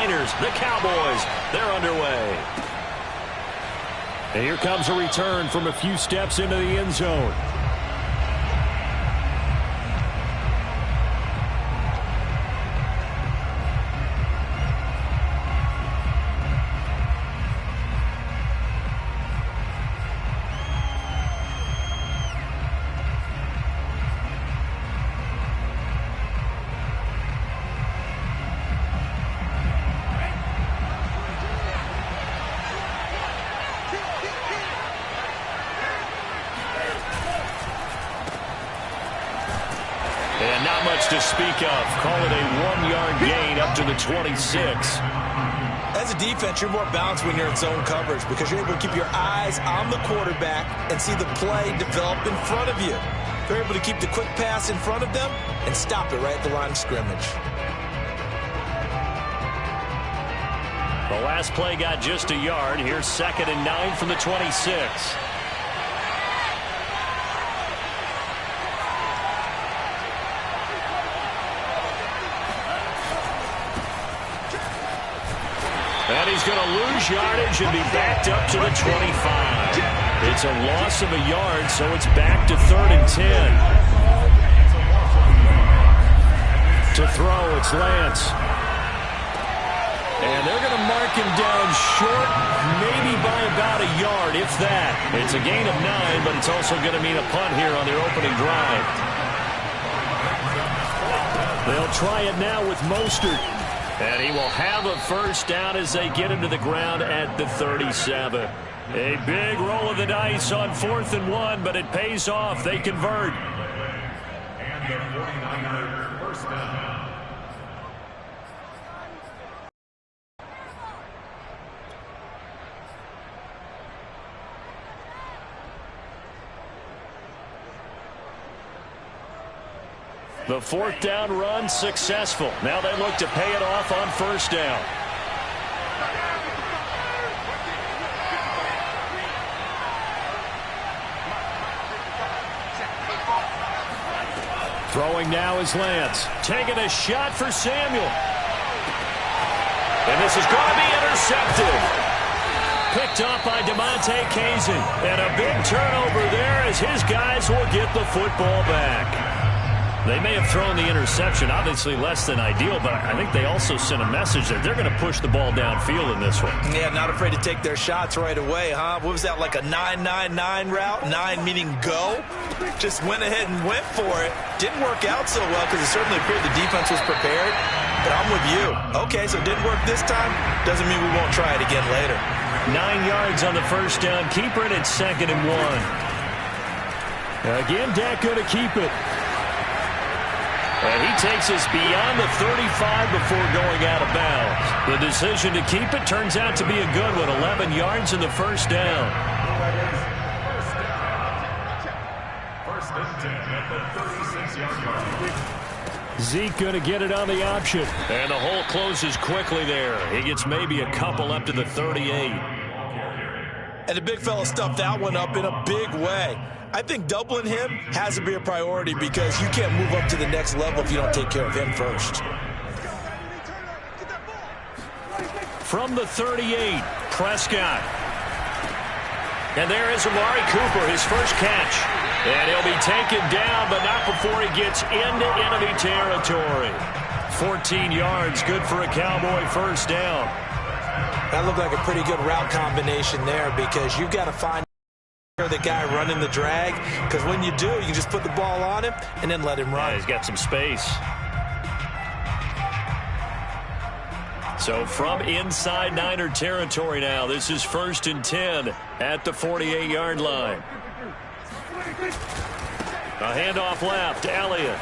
Niners, the Cowboys, they're underway. And here comes a return from a few steps into the end zone. And not much to speak of. Call it a 1-yard gain up to the 26. As a defense, you're more balanced when you're in zone coverage because you're able to keep your eyes on the quarterback and see the play develop in front of you. You're able to keep the quick pass in front of them and stop it right at the line of scrimmage. The last play got just a yard. Here's 2nd and 9 from the 26. And he's going to lose yardage and be backed up to the 25. It's a loss of a yard, so it's back to 3rd and 10. To throw, it's Lance. And they're going to mark him down short, maybe by about a yard, if that. It's a gain of 9, but it's also going to mean a punt here on their opening drive. They'll try it now with Mostert. And he will have a first down as they get him to the ground at the 37. A big roll of the dice on 4th and 1, but it pays off. They convert. And the 49er first down. The 4th down run successful. Now they look to pay it off on 1st down. Throwing now is Lance. Taking a shot for Samuel. And this is going to be intercepted. Picked up by DeMonte Kazin. And a big turnover there as his guys will get the football back. They may have thrown the interception, obviously less than ideal, but I think they also sent a message that they're going to push the ball downfield in this one. Yeah, not afraid to take their shots right away, huh? What was that, like a 9-9-9 route? 9 meaning go? Just went ahead and went for it. Didn't work out so well because it certainly appeared the defense was prepared, but I'm with you. Okay, so it didn't work this time. Doesn't mean we won't try it again later. 9 yards on the first down. Keeper, and it's 2nd and 1. Again, Dak going to keep it. And he takes us beyond the 35 before going out of bounds. The decision to keep it turns out to be a good one. 11 yards in the first down. First and 10 at the 36-yard line. Zeke going to get it on the option. And the hole closes quickly there. He gets maybe a couple up to the 38. And the big fella stuffed that one up in a big way. I think doubling him has to be a priority because you can't move up to the next level if you don't take care of him first. From the 38, Prescott. And there is Amari Cooper, his first catch. And he'll be taken down, but not before he gets into enemy territory. 14 yards, good for a Cowboy first down. That looked like a pretty good route combination there because you've got to find the guy running the drag, because when you do, you just put the ball on him and then let him run. Yeah, he's got some space. So from inside Niner territory now, this is 1st and 10 at the 48-yard line. A handoff left, Elliott.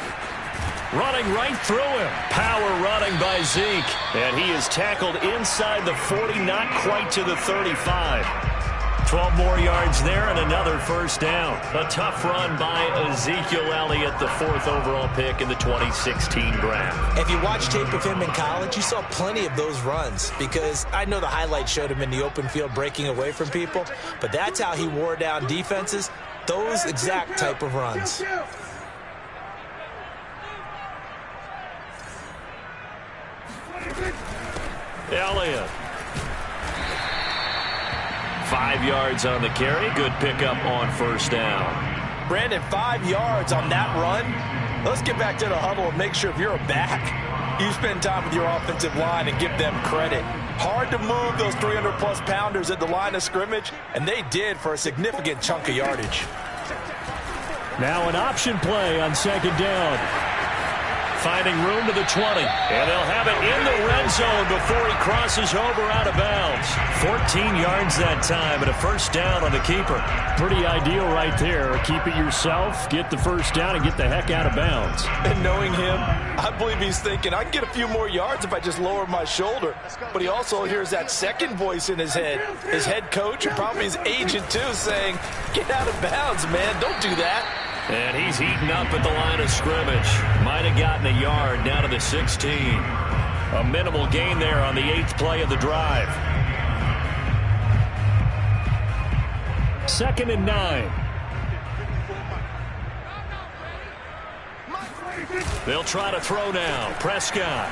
Running right through him. Power running by Zeke. And he is tackled inside the 40, not quite to the 35. 12 more yards there and another first down. A tough run by Ezekiel Elliott, the 4th overall pick in the 2016 draft. If you watch tape of him in college, you saw plenty of those runs because I know the highlights showed him in the open field breaking away from people, but that's how he wore down defenses, those exact type of runs. Elliott. 5 yards on the carry. Good pickup on first down. Brandon, 5 yards on that run. Let's get back to the huddle and make sure if you're a back, you spend time with your offensive line and give them credit. Hard to move those 300-plus pounders at the line of scrimmage, and they did for a significant chunk of yardage. Now an option play on second down. Finding room to the 20. And they'll have it in the red zone before he crosses over out of bounds. 14 yards that time and a first down on the keeper. Pretty ideal right there. Keep it yourself, get the first down, and get the heck out of bounds. And knowing him, I believe he's thinking, I can get a few more yards if I just lower my shoulder. But he also hears that second voice in his head. His head coach and probably his agent, too, saying, get out of bounds, man. Don't do that. And he's heating up at the line of scrimmage. Might have gotten a yard down to the 16. A minimal gain there on the 8th play of the drive. 2nd and 9. They'll try to throw now. Prescott.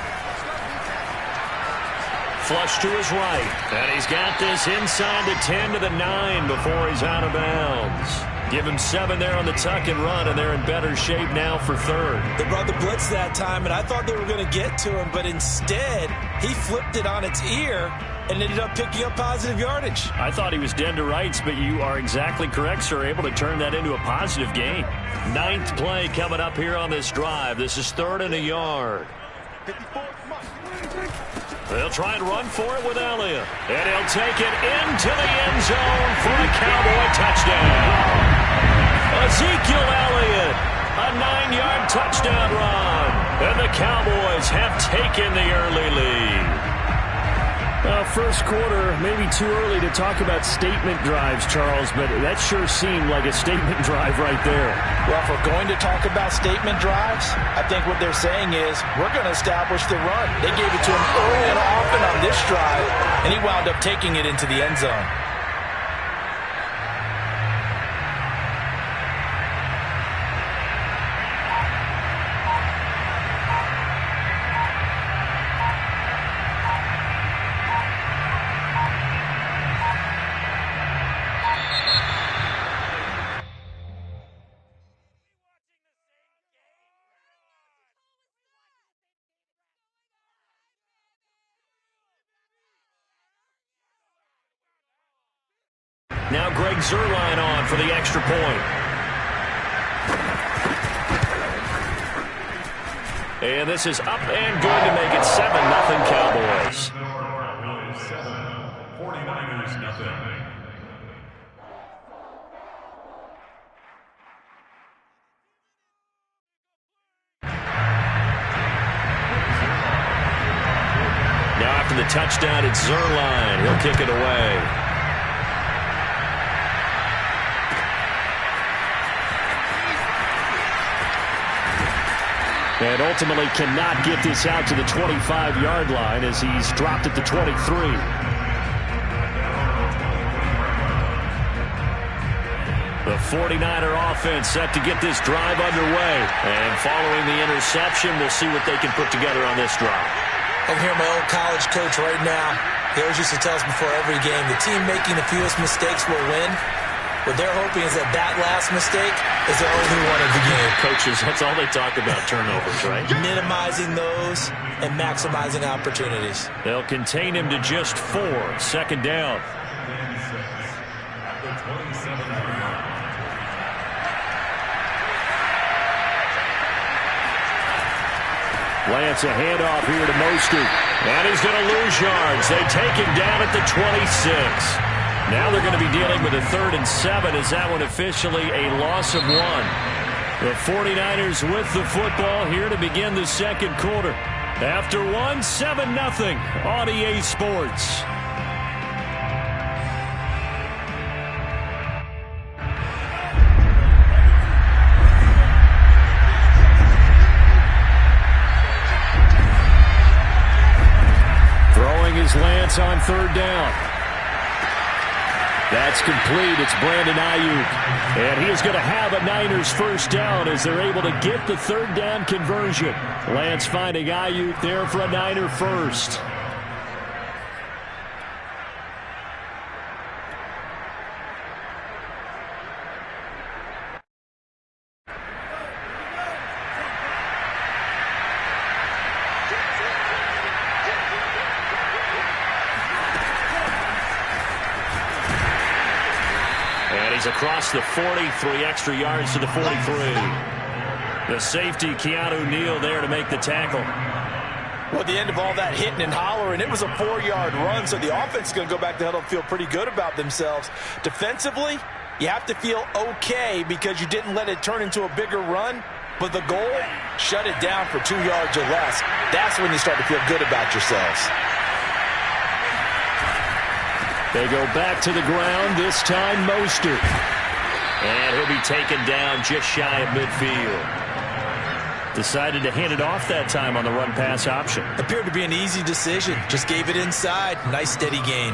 Flush to his right. And he's got this inside the 10 to the 9 before he's out of bounds. Give him 7 there on the tuck and run, and they're in better shape now for third. They brought the blitz that time, and I thought they were going to get to him, but instead, he flipped it on its ear and ended up picking up positive yardage. I thought he was dead to rights, but you are exactly correct, sir. Able to turn that into a positive gain. 9th play coming up here on this drive. This is 3rd and a yard. They'll try and run for it with Elliott. And he'll take it into the end zone for a Cowboy touchdown. Ezekiel Elliott, a 9-yard touchdown run. And the Cowboys have taken the early lead. First quarter, maybe too early to talk about statement drives, Charles, but that sure seemed like a statement drive right there. Well, if we're going to talk about statement drives, I think what they're saying is we're going to establish the run. They gave it to him early and often on this drive, and he wound up taking it into the end zone. Now Greg Zuerlein on for the extra point. And this is up and good to make it 7-0 Cowboys. 49ers nothing. Now after the touchdown, it's Zuerlein. He'll kick it away. And ultimately cannot get this out to the 25-yard line as he's dropped at the 23. The 49er offense set to get this drive underway. And following the interception, we'll see what they can put together on this drive. I can hear my old college coach right now. He always used to tell us before every game, the team making the fewest mistakes will win. What they're hoping is that that last mistake is their only one of the game. Coaches, that's all they talk about, turnovers, right? Minimizing those and maximizing opportunities. They'll contain him to just 4. 2nd down. Lance, a handoff here to Mostert. And he's going to lose yards. They take him down at the 26. Now they're going to be dealing with a 3rd and 7. Is that one officially a loss of 1? The 49ers with the football here to begin the second quarter. After 1, 7-0 on EA Sports. Throwing is Lance on 3rd down. That's complete. It's Brandon Ayuk. And he is going to have a Niners first down as they're able to get the 3rd down conversion. Lance finding Ayuk there for a Niner first. He's across the 40, 3 extra yards to the 43. The safety, Keanu Neal, there to make the tackle. Well, at the end of all that hitting and hollering, it was a 4-yard run, so the offense is going to go back to huddle and feel pretty good about themselves. Defensively, you have to feel okay because you didn't let it turn into a bigger run, but the goal, shut it down for 2 yards or less. That's when you start to feel good about yourselves. They go back to the ground, this time Mostert. And he'll be taken down just shy of midfield. Decided to hand it off that time on the run-pass option. Appeared to be an easy decision. Just gave it inside. Nice steady gain.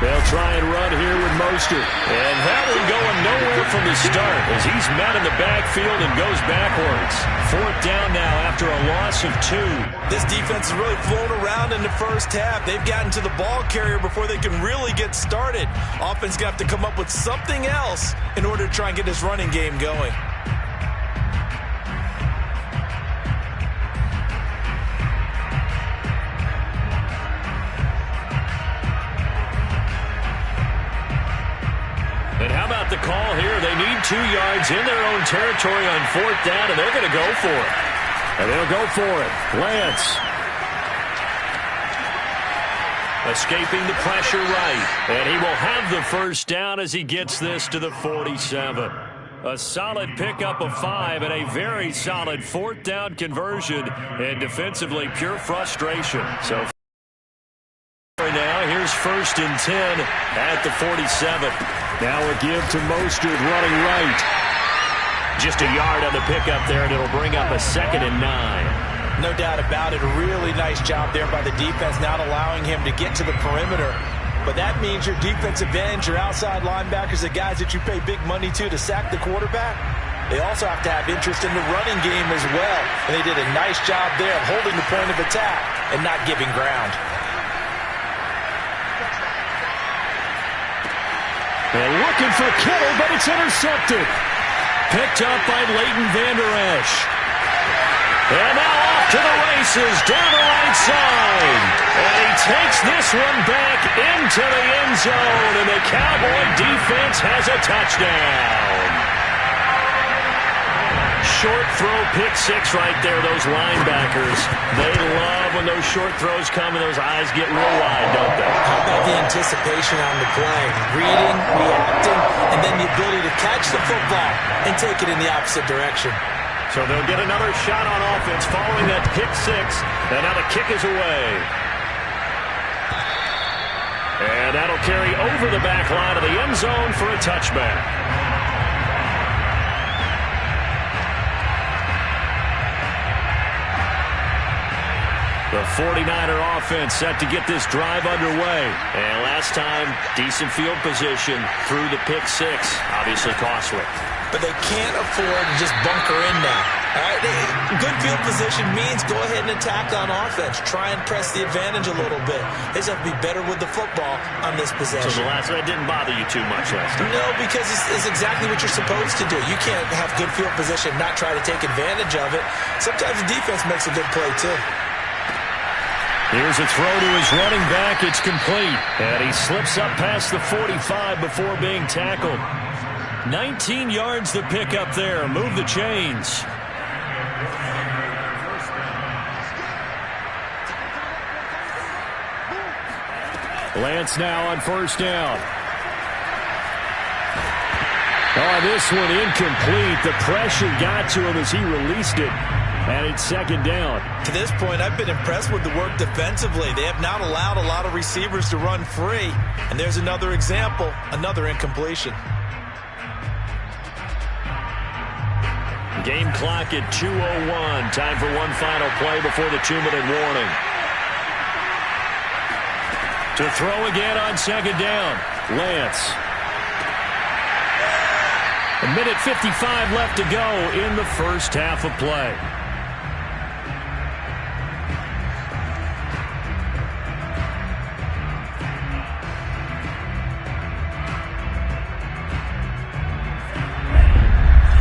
They'll try and run here with Mostert. And that one going nowhere from the start as he's met in the backfield and goes backwards. 4th down now after a loss of 2. This defense has really flown around in the first half. They've gotten to the ball carrier before they can really get started. Offense got to come up with something else in order to try and get this running game going. And how about the call here? They need 2 yards in their own territory on 4th down, and they're going to go for it. And they'll go for it. Lance. Escaping the pressure right. And he will have the first down as he gets this to the 47. A solid pickup of 5 and a very solid 4th down conversion. And defensively, pure frustration. So now, here's 1st and 10 at the 47. Now a give to Mostert running right. Just a yard on the pickup there, and it'll bring up a 2nd and 9. No doubt about it. A really nice job there by the defense, not allowing him to get to the perimeter. But that means your defensive ends, your outside linebackers, the guys that you pay big money to sack the quarterback, they also have to have interest in the running game as well. And they did a nice job there of holding the point of attack and not giving ground. And looking for Kittle, but it's intercepted. Picked up by Leighton Vander Esch. And now off to the races, down the right side. And he takes this one back into the end zone, and the Cowboy defense has a touchdown. Short throw, pick 6 right there, those linebackers. They love when those short throws come and those eyes get real wide, don't they? How about the anticipation on the play? Reading, reacting, and then the ability to catch the football and take it in the opposite direction. So they'll get another shot on offense following that pick 6, and now the kick is away. And that'll carry over the back line of the end zone for a touchback. The 49er offense set to get this drive underway. And last time, decent field position through the pick 6. Obviously costly. But they can't afford to just bunker in now. All right? Good field position means go ahead and attack on offense. Try and press the advantage a little bit. They just have to be better with the football on this possession. So that didn't bother you too much last time? No, because it's exactly what you're supposed to do. You can't have good field position and not try to take advantage of it. Sometimes the defense makes a good play, too. Here's a throw to his running back. It's complete. And he slips up past the 45 before being tackled. 19 yards the pick up there. Move the chains. Lance now on 1st down. Oh, this one incomplete. The pressure got to him as he released it. And it's 2nd down. To this point, I've been impressed with the work defensively. They have not allowed a lot of receivers to run free. And there's another example, another incompletion. Game clock at 2:01. Time for one final play before the 2-minute warning. To throw again on 2nd down. Lance. A minute 55 left to go in the first half of play.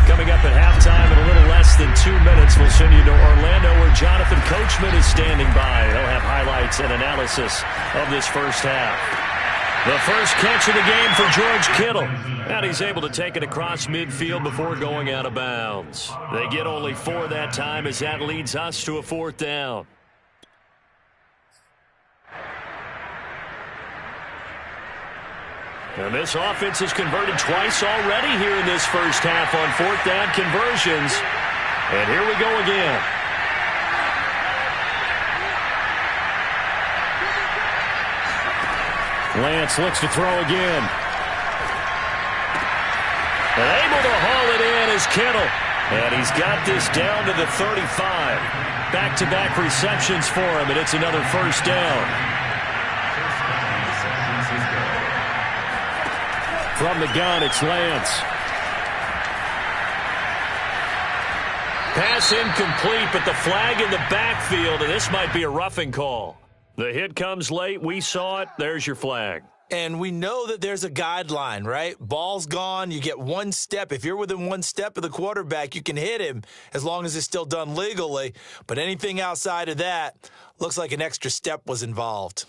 Coming up at halftime and a little less than 2 minutes. We'll send you to Orlando, where Jonathan Coachman is standing by. He'll have highlights and analysis of this first half. The first catch of the game for George Kittle. And he's able to take it across midfield before going out of bounds. They get only 4 that time, as that leads us to a 4th down. And this offense has converted twice already here in this first half on 4th down conversions. And here we go again. Lance looks to throw again. And able to haul it in is Kittle. And he's got this down to the 35. Back-to-back receptions for him, and it's another first down. From the gun, it's Lance. Pass incomplete, but the flag in the backfield, and this might be a roughing call. The hit comes late. We saw it. There's your flag. And we know that there's a guideline, right? Ball's gone. You get 1 step. If you're within 1 step of the quarterback, you can hit him as long as it's still done legally. But anything outside of that looks like an extra step was involved.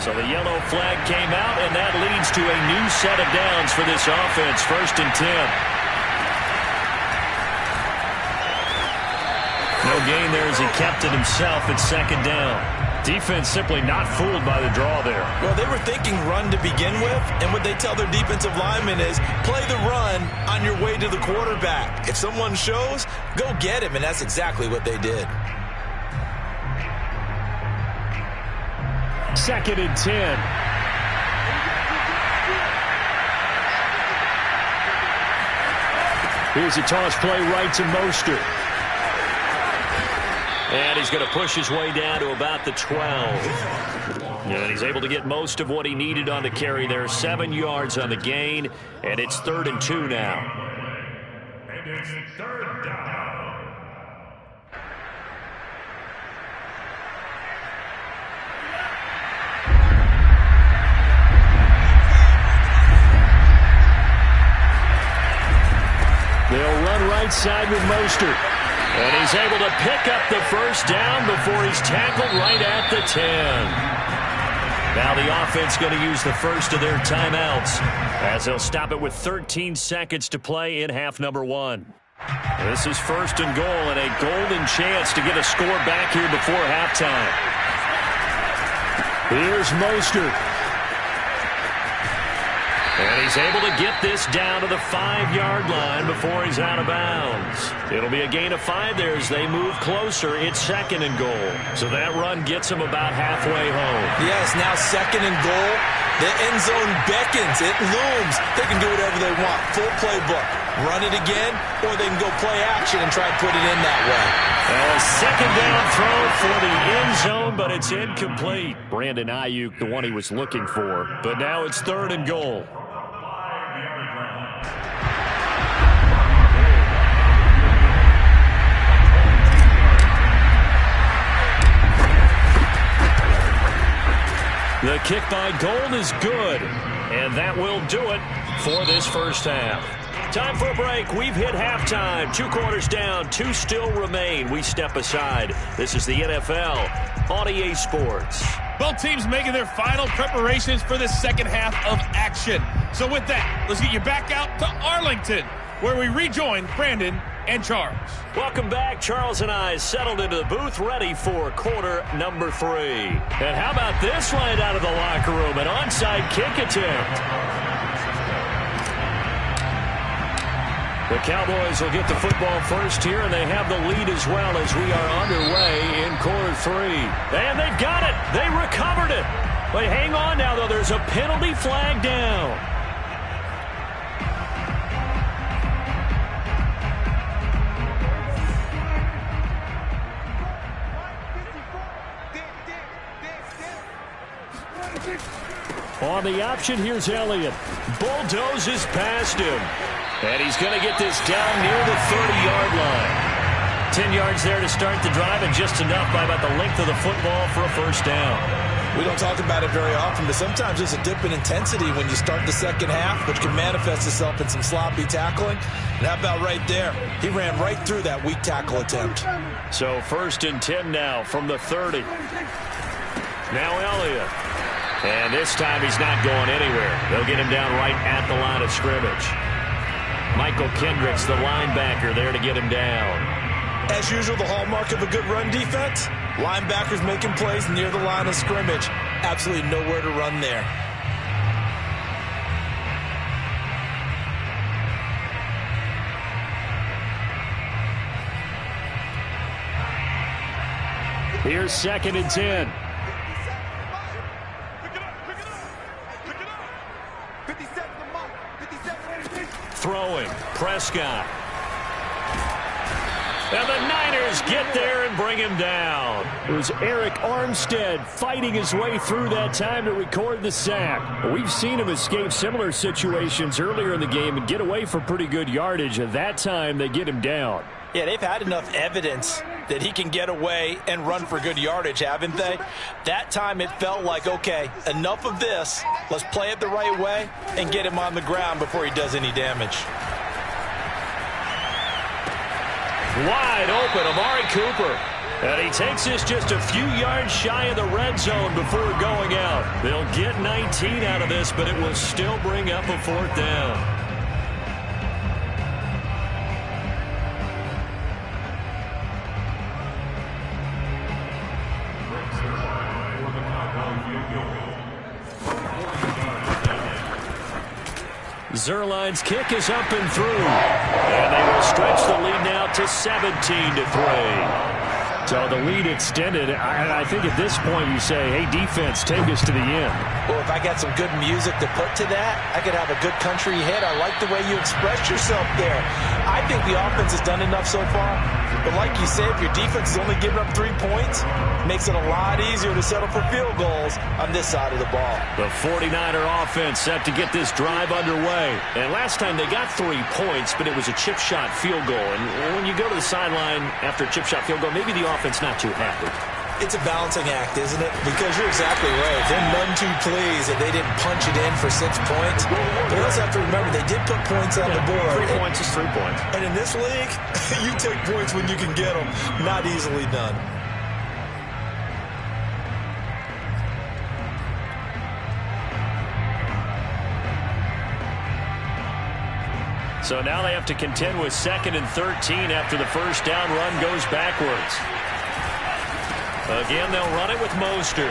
So the yellow flag came out, and that leads to a new set of downs for this offense. 1st and 10. No gain there as he kept it himself at 2nd down. Defense simply not fooled by the draw there. Well, they were thinking run to begin with, and what they tell their defensive linemen is play the run on your way to the quarterback. If someone shows, go get him, and that's exactly what they did. 2nd and 10. Here's a toss play right to Mostert. And he's going to push his way down to about the 12. And he's able to get most of what he needed on the carry there. 7 yards on the gain, and it's 3rd and 2 now. And it's 3rd down. They'll run right side with Mostert. And he's able to pick up the first down before he's tackled right at the 10. Now the offense going to use the first of their timeouts as they'll stop it with 13 seconds to play in half number 1. This is 1st and goal, and a golden chance to get a score back here before halftime. Here's Mostert. And he's able to get this down to the 5-yard line before he's out of bounds. It'll be a gain of 5 there as they move closer. It's 2nd and goal. So that run gets them about halfway home. Yes, now 2nd and goal. The end zone beckons. It looms. They can do whatever they want. Full playbook. Run it again, or they can go play action and try and put it in that way. A 2nd down throw for the end zone, but it's incomplete. Brandon Ayuk, the one he was looking for. But now it's 3rd and goal. The kick by Gold is good, and that will do it for this first half. Time for a break. We've hit halftime. 2 quarters down, 2 still remain. We step aside. This is the NFL on EA Sports. Both teams making their final preparations for the second half of action. So with that, let's get you back out to Arlington, where we rejoin Brandon and Charles. Welcome back. Charles and I settled into the booth, ready for quarter number 3. And how about this right out of the locker room? An onside kick attempt. The Cowboys will get the football first here, and they have the lead as well as we are underway in quarter 3. And they've got it. They recovered it. But hang on now, though. There's a penalty flag down. On the option, here's Elliott. Bulldozes past him. And he's going to get this down near the 30-yard line. 10 yards there to start the drive, and just enough by about the length of the football for a first down. We don't talk about it very often, but sometimes there's a dip in intensity when you start the second half, which can manifest itself in some sloppy tackling. And how about right there? He ran right through that weak tackle attempt. So 1st and 10 now from the 30. Now Elliott. And this time he's not going anywhere. They'll get him down right at the line of scrimmage. Michael Kendricks, the linebacker, there to get him down. As usual, the hallmark of a good run defense, linebackers making plays near the line of scrimmage. Absolutely nowhere to run there. Here's 2nd and 10. Throwing, Prescott. And the Niners get there and bring him down. It was Eric Armstead fighting his way through that time to record the sack. We've seen him escape similar situations earlier in the game and get away for pretty good yardage. At that time, they get him down. Yeah, they've had enough evidence that he can get away and run for good yardage, haven't they? That time it felt like, okay, enough of this. Let's play it the right way and get him on the ground before he does any damage. Wide open, Amari Cooper. And he takes this just a few yards shy of the red zone before going out. They'll get 19 out of this, but it will still bring up a 4th down. Zerline's kick is up and through. And they will stretch the lead now to 17-3. So the lead extended. I think at this point you say, hey, defense, take us to the end. Well, if I got some good music to put to that, I could have a good country hit. I like the way you expressed yourself there. I think the offense has done enough so far. But like you said, if your defense is only giving up 3 points, makes it a lot easier to settle for field goals on this side of the ball. The 49er offense set to get this drive underway. And last time they got 3 points, but it was a chip shot field goal. And when you go to the sideline after a chip shot field goal, maybe the offense not too happy. It's a balancing act, isn't it? Because you're exactly right. They're none too pleased that they didn't punch it in for 6 points. But you also have to remember, they did put points on the board. 3 points is 3 points. And in this league, you take points when you can get them. Not easily done. So now they have to contend with 2nd and 13 after the first down run goes backwards. Again, they'll run it with Mostert.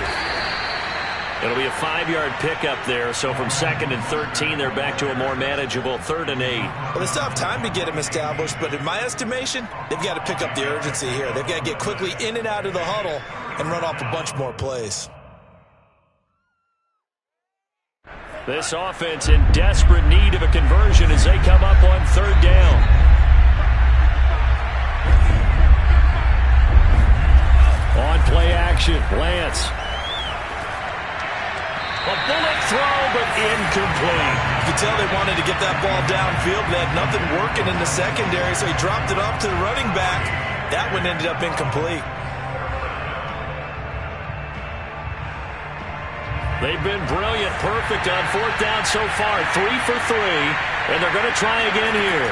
It'll be a 5-yard pickup there. So from 2nd and 13, they're back to a more manageable 3rd and 8. Well, they still have time to get him established, but in my estimation, they've got to pick up the urgency here. They've got to get quickly in and out of the huddle and run off a bunch more plays. This offense in desperate need of a conversion as they come up on 3rd down. On play action, Lance. A bullet throw, but incomplete. You could tell they wanted to get that ball downfield. They had nothing working in the secondary, so he dropped it off to the running back. That one ended up incomplete. They've been brilliant, perfect on 4th down so far. 3 for 3, and they're going to try again here.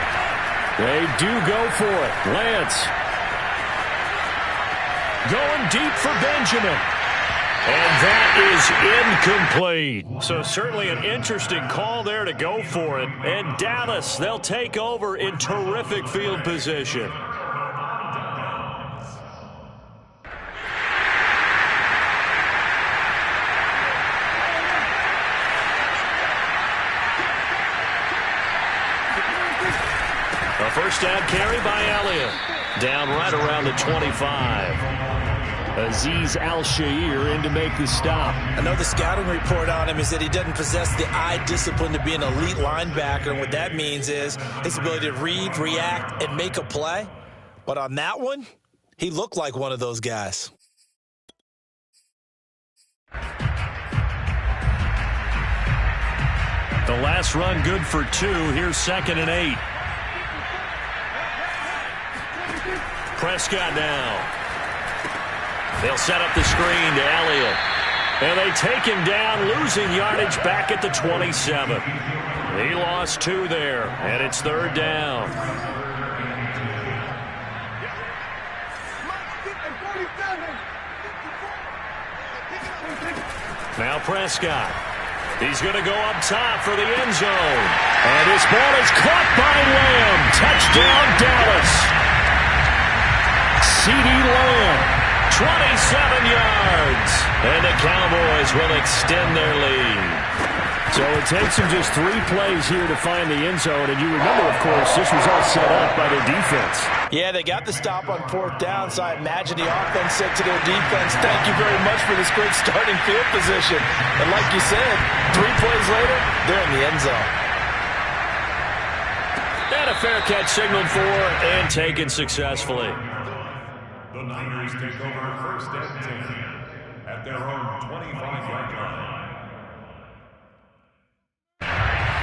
They do go for it. Lance. Going deep for Benjamin. And that is incomplete. So certainly an interesting call there to go for it. And Dallas, they'll take over in terrific field position. A first down carry by Elliott. Down right around the 25. Azeez Al-Shaair in to make the stop. I know the scouting report on him is that he doesn't possess the eye discipline to be an elite linebacker. And what that means is his ability to read, react, and make a play. But on that one, he looked like one of those guys. The last run good for 2. Here's 2nd and 8. Prescott now. They'll set up the screen to Elliott. And they take him down, losing yardage back at the 27. He lost 2 there, and it's 3rd down. Now Prescott. He's going to go up top for the end zone. And this ball is caught by Lamb. Touchdown, Dallas. C.D. Lamb, 27 yards. And the Cowboys will extend their lead. So it takes them just 3 plays here to find the end zone. And you remember, of course, this was all set up by their defense. Yeah, they got the stop on 4th down, so I imagine the offense said to their defense, thank you very much for this great starting field position. And like you said, 3 plays later, they're in the end zone. And a fair catch signaled for and taken successfully. The Niners take over 1st and 10 at their own 25-yard line.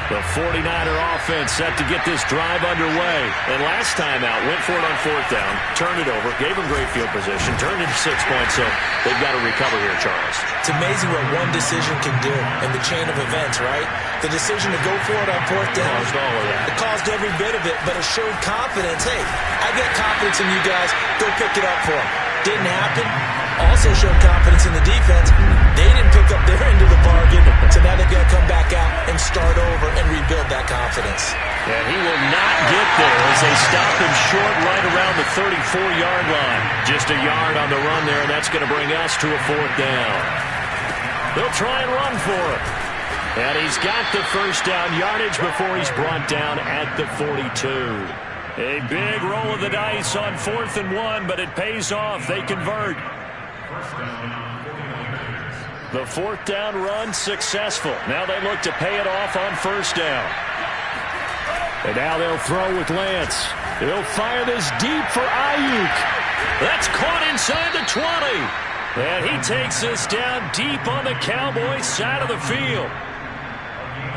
The 49er offense set to get this drive underway. And last time out, went for it on 4th down, turned it over, gave them great field position, turned into 6 points, so they've got to recover here, Charles. It's amazing what one decision can do in the chain of events, right? The decision to go for it on 4th down. Caused all of that. It caused every bit of it, but it showed confidence. Hey, I got confidence in you guys. Go pick it up for them. Didn't happen. Also showed confidence in the defense. They didn't pick up their end of the bargain, so now they've got to come back out and start over and rebuild that confidence. And he will not get there as they stop him short right around the 34-yard line. Just a yard on the run there, and that's going to bring us to a 4th down. They'll try and run for it. And he's got the 1st down yardage before he's brought down at the 42. A big roll of the dice on 4th and 1, but it pays off. They convert. The 4th down run successful. Now they look to pay it off on 1st down. And now they'll throw with Lance. He'll fire this deep for Ayuk. That's caught inside the 20. And he takes this down deep on the Cowboys side of the field.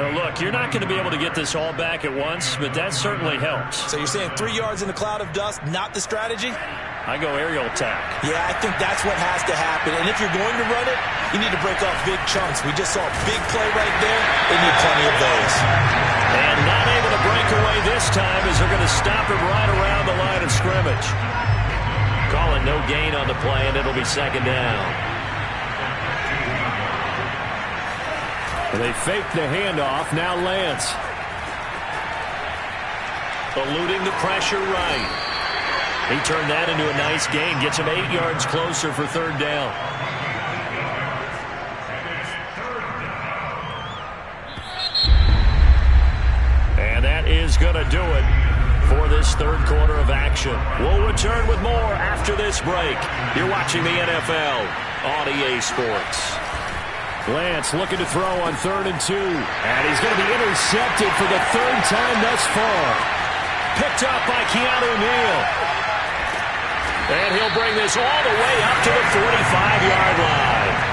Now look, you're not going to be able to get this all back at once, but that certainly helps. So you're saying 3 yards in the cloud of dust, not the strategy? I go aerial attack. Yeah, I think that's what has to happen. And if you're going to run it, you need to break off big chunks. We just saw a big play right there. They need plenty of those. And not able to break away this time as they're going to stop him right around the line of scrimmage. Calling no gain on the play, and it'll be 2nd down. And they fake the handoff. Now Lance. Eluding the pressure right. He turned that into a nice gain. Gets him 8 yards closer for 3rd down. And that is going to do it for this 3rd quarter of action. We'll return with more after this break. You're watching the NFL on EA Sports. Lance looking to throw on 3rd and 2. And he's going to be intercepted for the 3rd time thus far. Picked up by Keanu Neal. And he'll bring this all the way up to the 45-yard line.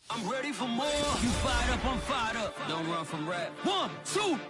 I'm ready for more. You fired up, I'm fired up. Don't run from rap. 1, 2.